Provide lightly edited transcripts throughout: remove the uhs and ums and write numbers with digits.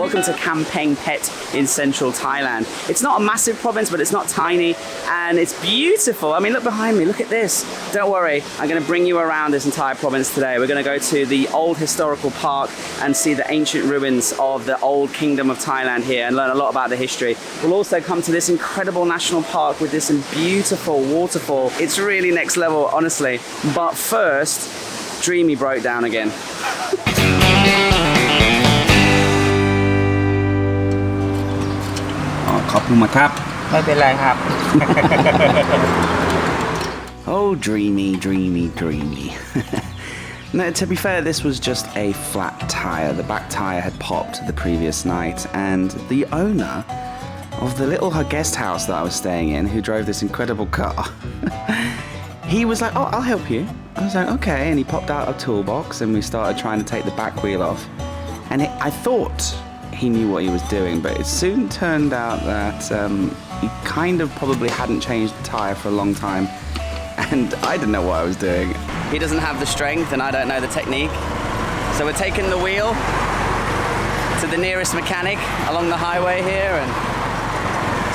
welcome to Kamphaeng Phet in central Thailand. It's not a massive province, but it's not tiny, and it's beautiful. I mean, look behind me, look at this. Don't worry, I'm going to bring you around this entire province today. We're going to go to the old historical park and see the ancient ruins of the old kingdom of Thailand here and learn a lot about the history. We'll also come to this incredible national park with this beautiful waterfall. It's really next level, honestly. But first, Dreamy broke down again. Oh, dreamy, dreamy, dreamy. No, to be fair, this was just a flat tire. The back tire had popped the previous night, and the owner of the little guest house that I was staying in, who drove this incredible car, he was like, "Oh, I'll help you." I was like, "Okay," and he popped out a toolbox, and we started trying to take the back wheel off. And I thought he knew what he was doing, but it soon turned out that he kind of probably hadn't changed the tire for a long time, and I didn't know what I was doing. He doesn't have the strength, and I don't know the technique. So we're taking the wheel to the nearest mechanic along the highway here, and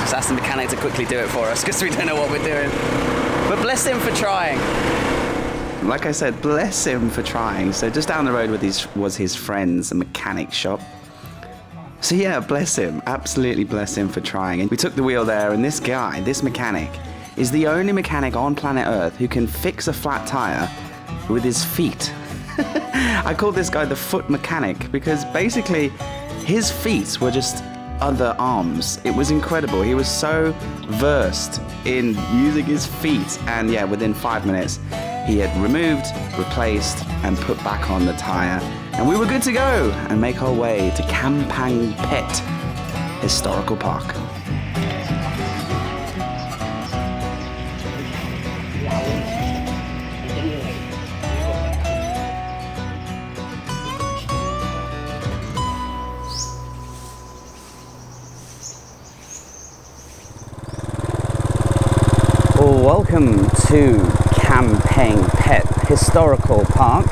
just ask the mechanic to quickly do it for us, because we don't know what we're doing. But bless him for trying. Like I said, bless him for trying. So just down the road was his friend's mechanic shop. So yeah, bless him, absolutely bless him for trying. And we took the wheel there, and this guy, this mechanic, is the only mechanic on planet Earth who can fix a flat tire with his feet. I called this guy the foot mechanic because basically his feet were just other arms. It was incredible. He was so versed in using his feet, and yeah, within 5 minutes he had removed, replaced, and put back on the tire, and we were good to go and make our way to Kamphaeng Phet Historical Park. Welcome to Kamphaeng Phet Historical Park.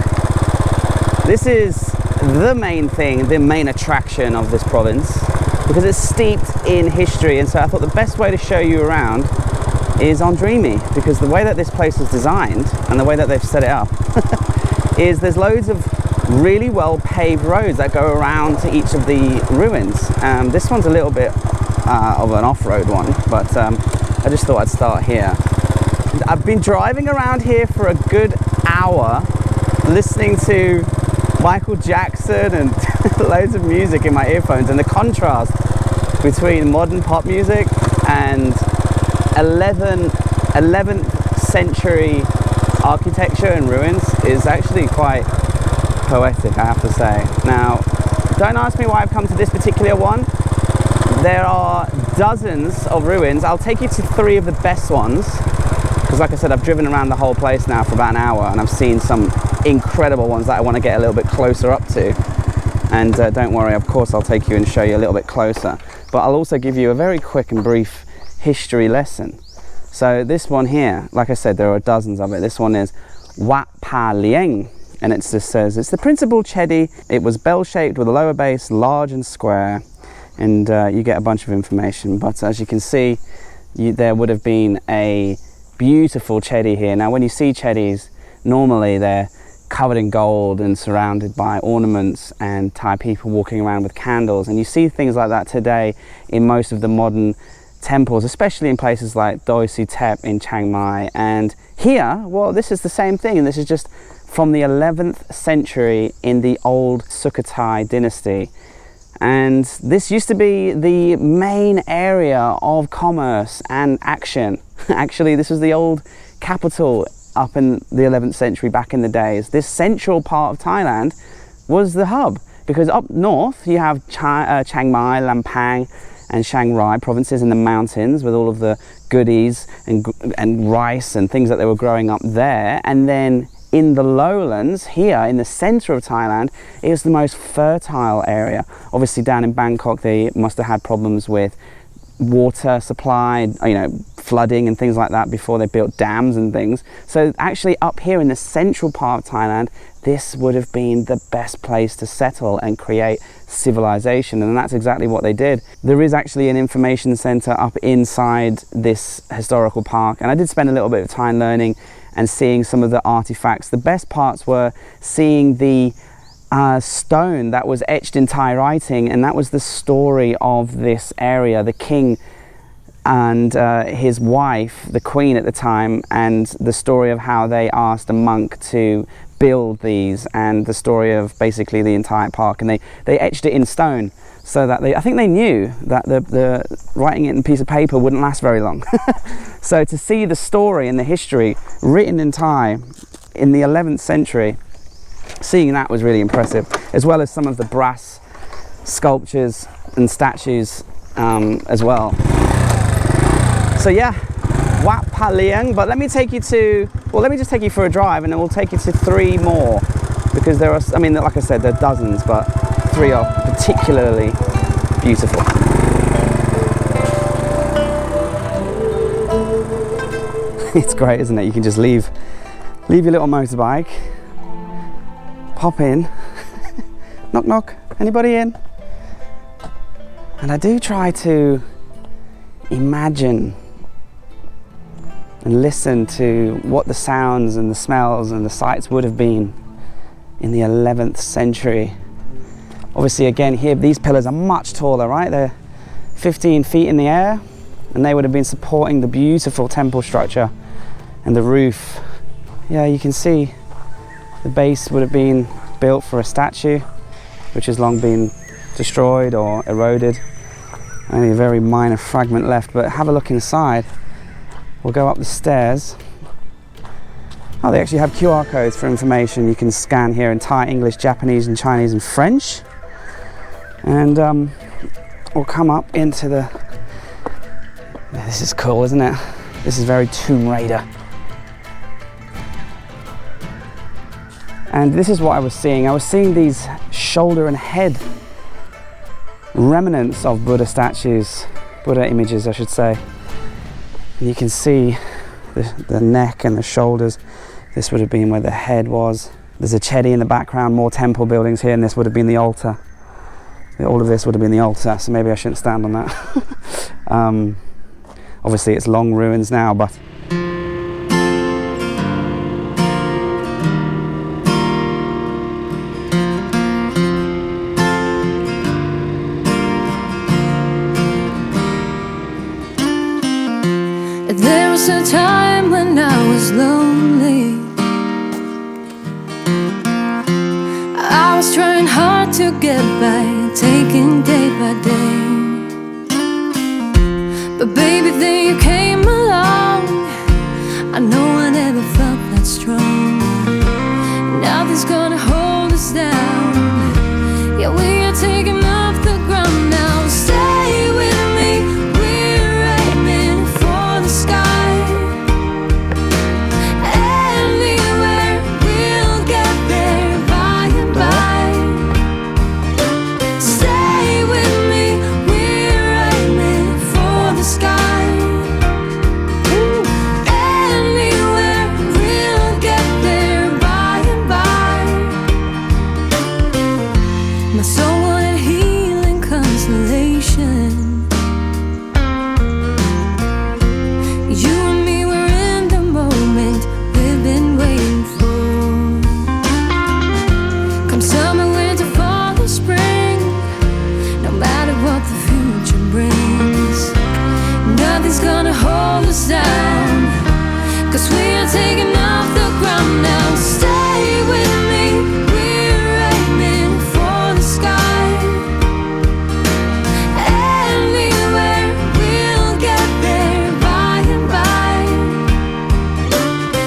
This is the main thing, the main attraction of this province, because it's steeped in history, and so I thought the best way to show you around is on Dreamy, because the way that this place is designed and the way that they've set it up is there's loads of really well paved roads that go around to each of the ruins. This one's a little bit of an off-road one, but I just thought I'd start here. I've been driving around here for a good hour, listening to Michael Jackson and loads of music in my earphones, and the contrast between modern pop music and 11th century architecture and ruins is actually quite poetic, I have to say. Now, don't ask me why I've come to this particular one. There are dozens of ruins. I'll take you to 3 of the best ones, because like I said, I've driven around the whole place now for about an hour, and I've seen some incredible ones that I want to get a little bit closer up to. And don't worry, of course I'll take you and show you a little bit closer, but I'll also give you a very quick and brief history lesson. So this one here, like I said, there are dozens of it. This one is Wat Pa Lieng, and it just says it's the principal chedi. It was bell-shaped with a lower base, large and square, and you get a bunch of information. But as you can see, there would have been a beautiful chedi here. Now when you see chedis, normally they're covered in gold and surrounded by ornaments and Thai people walking around with candles, and you see things like that today in most of the modern temples, especially in places like Doyle in Chiang Mai. And here, well, this is the same thing, and this is just from the 11th century in the old Sukhothai dynasty. And this used to be the main area of commerce and action. Actually, this was the old capital up in the 11th century back in the days. This central part of Thailand was the hub, because up north you have Chiang Mai, Lampang and Chiang Rai provinces in the mountains with all of the goodies and rice and things that they were growing up there. And then in the lowlands here in the center of Thailand is the most fertile area. Obviously down in Bangkok they must have had problems with water supply, you know, flooding and things like that before they built dams and things. So actually up here in the central part of Thailand, this would have been the best place to settle and create civilization, and that's exactly what they did. There is actually an information center up inside this historical park, and I did spend a little bit of time learning and seeing some of the artifacts. The best parts were seeing the stone that was etched in Thai writing, and that was the story of this area. The king and his wife, the queen at the time, and the story of how they asked a monk to build these, and the story of basically the entire park. And they etched it in stone so that I think they knew that the writing it in a piece of paper wouldn't last very long. So to see the story and the history written in Thai in the 11th century, seeing that was really impressive, as well as some of the brass sculptures and statues as well. So yeah, Wat Paliang, but let me take you to, well, let me just take you for a drive, and then we'll take you to 3 more, because there are, I mean, like I said, there are dozens, but 3 are particularly beautiful. It's great, isn't it? You can just leave your little motorbike, pop in, knock knock, anybody in? And I do try to imagine and listen to what the sounds and the smells and the sights would have been in the 11th century. Obviously, again, here these pillars are much taller, right? They're 15 feet in the air, and they would have been supporting the beautiful temple structure and the roof. Yeah, you can see the base would have been built for a statue, which has long been destroyed or eroded. Only a very minor fragment left, but have a look inside. We'll go up the stairs. Oh, they actually have QR codes for information you can scan here in Thai, English, Japanese and Chinese and French. And we'll come up into the... Yeah, this is cool, isn't it? This is very Tomb Raider. And this is what I was seeing. I was seeing these shoulder and head remnants of Buddha statues, Buddha images, I should say. And you can see the neck and the shoulders. This would have been where the head was. There's a chedi in the background, more temple buildings here, and this would have been the altar. All of this would have been the altar, so maybe I shouldn't stand on that. Obviously it's long ruins now, but there was a time when I was lonely. I was trying hard to get by, taking day by day. But baby, then you came along. I know I never felt that strong. Nothing's gonna hold us down. Yeah, we are taking off the ground now. Stay with me, we're aiming for the sky. Anywhere, we'll get there by and by. Stay with me, we're aiming for the sky. Anywhere, we'll get there by and by. My soul wanted healing consolation. You and me were in the moment we've been waiting for. Come summer, winter, fall or spring, no matter what the future brings, nothing's gonna hold us down, 'cause we are taking off the ground now. Stay with me, we're aiming for the sky. Anywhere, we'll get there by and by.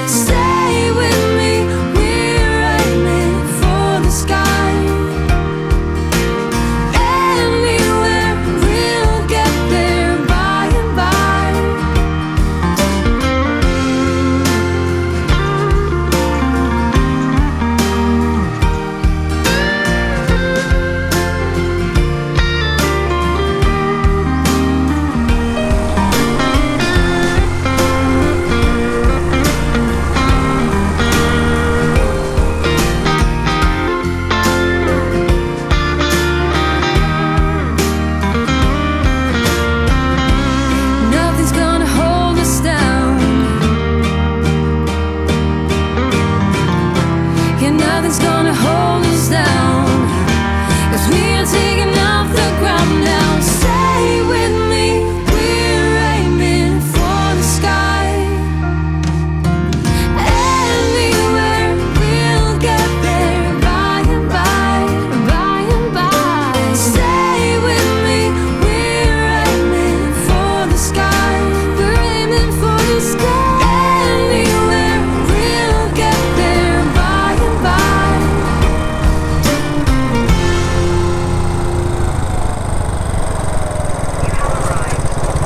Stay with me, we're aiming for the sky. Anywhere, we'll get there by and by.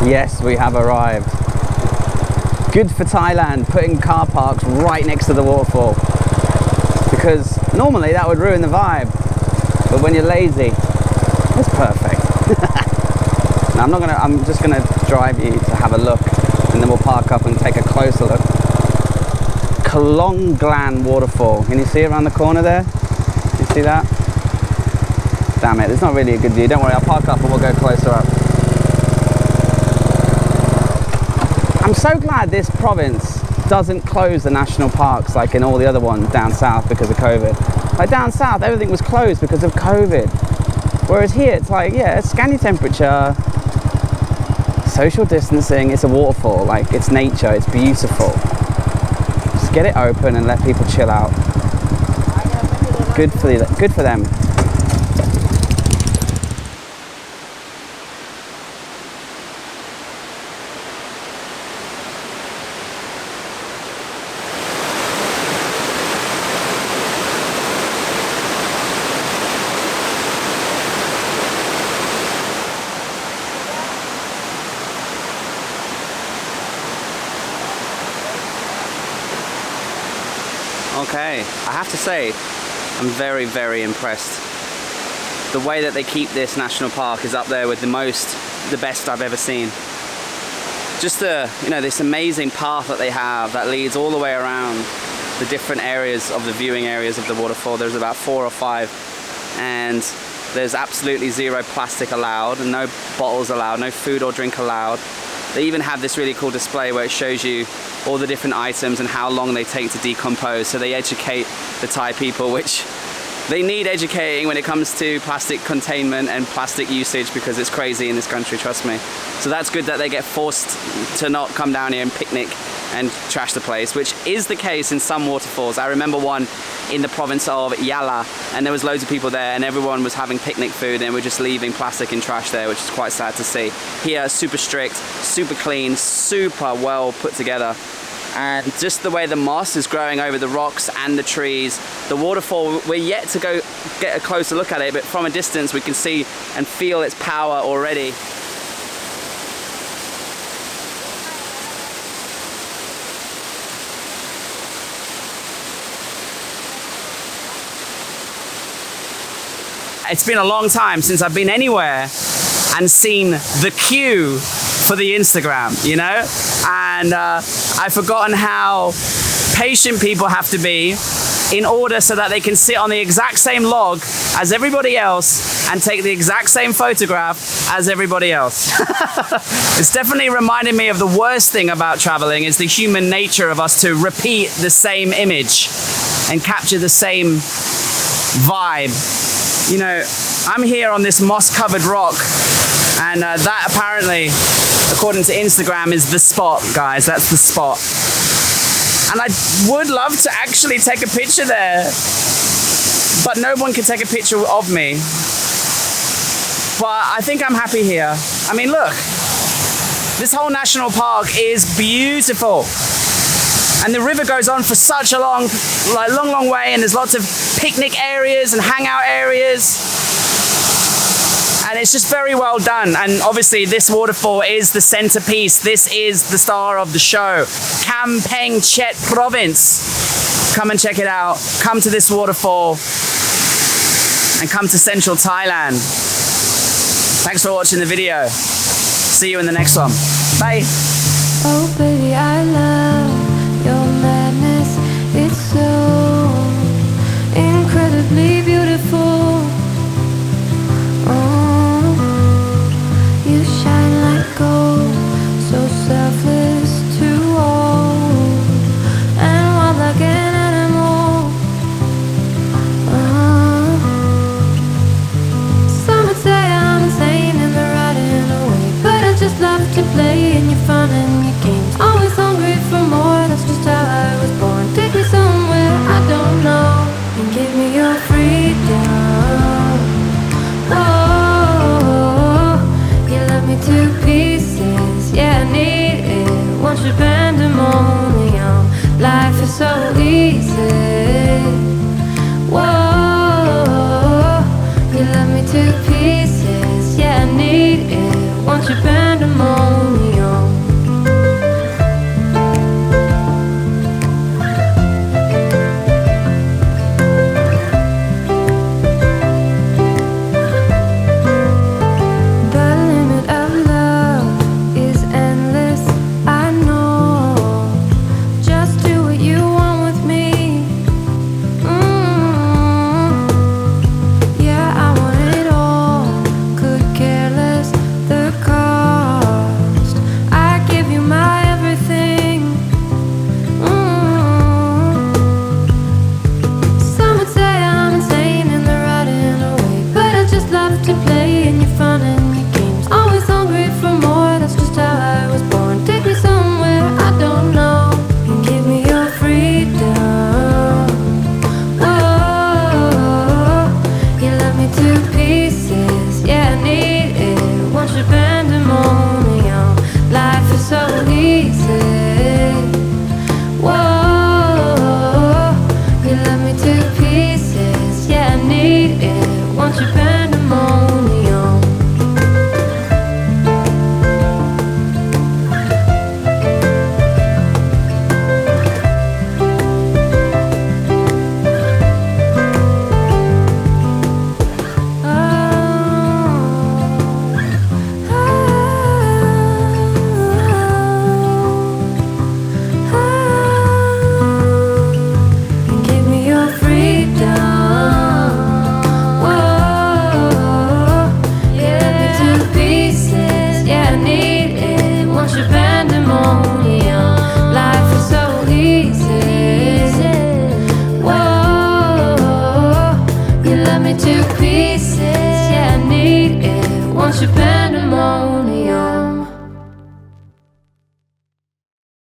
Yes, we have arrived. Good for Thailand, putting car parks right next to the waterfall. Because normally that would ruin the vibe. But when you're lazy, it's perfect. Now I'm just gonna drive you to have a look, and then we'll park up and take a closer look. Kamphaeng Phet waterfall. Can you see it around the corner there? You see that? Damn it, it's not really a good view. Don't worry, I'll park up and we'll go closer up. I'm so glad this province doesn't close the national parks like in all the other ones down south because of COVID. Like down south, everything was closed because of COVID. Whereas here, it's like, yeah, scan your temperature, social distancing, it's a waterfall, like it's nature, it's beautiful. Just get it open and let people chill out. Good for them. Okay, I have to say, I'm very, very impressed. The way that they keep this national park is up there with the best I've ever seen. Just this amazing path that they have that leads all the way around the different areas of the viewing areas of the waterfall. There's about 4 or 5, and there's absolutely zero plastic allowed and no bottles allowed, no food or drink allowed. They even have this really cool display where it shows you all the different items and how long they take to decompose. So they educate the Thai people, which they need educating when it comes to plastic containment and plastic usage, because it's crazy in this country, trust me. So that's good that they get forced to not come down here and picnic and trash the place, which is the case in some waterfalls. I remember one in the province of Yala, and there was loads of people there and everyone was having picnic food and we're just leaving plastic and trash there, which is quite sad to see. Here, super strict, super clean, super well put together. And just the way the moss is growing over the rocks and the trees. The waterfall, we're yet to go get a closer look at it, but from a distance we can see and feel its power already. It's been a long time since I've been anywhere and seen the queue for the Instagram, you know? And I've forgotten how patient people have to be in order so that they can sit on the exact same log as everybody else and take the exact same photograph as everybody else. It's definitely reminded me of the worst thing about traveling is the human nature of us to repeat the same image and capture the same vibe. You know, I'm here on this moss-covered rock, and that apparently, according to Instagram, is the spot, guys. That's the spot. And I would love to actually take a picture there, but no one can take a picture of me. But I think I'm happy here. I mean, look, this whole national park is beautiful. And the river goes on for such a long way, and there's lots of picnic areas and hangout areas. And it's just very well done. And obviously this waterfall is the centerpiece. This is the star of the show. Kamphaeng Phet Province. Come and check it out. Come to this waterfall and come to central Thailand. Thanks for watching the video. See you in the next one. Bye. Oh baby, I love your madness. It's so incredibly beautiful. Oh, you shine like gold, so selfless to all, and wild like an animal. Some would say I'm insane in the right and away, but I just love to play and you're fun and your games. Always hungry for more, that's just how I was born. Take me somewhere I don't know and give me your freedom. Oh, you love me to pieces, yeah I need it. Want your pandemonium, life is so easy. Whoa, you love me to pieces, yeah I need it. Want your pandemonium. Japan.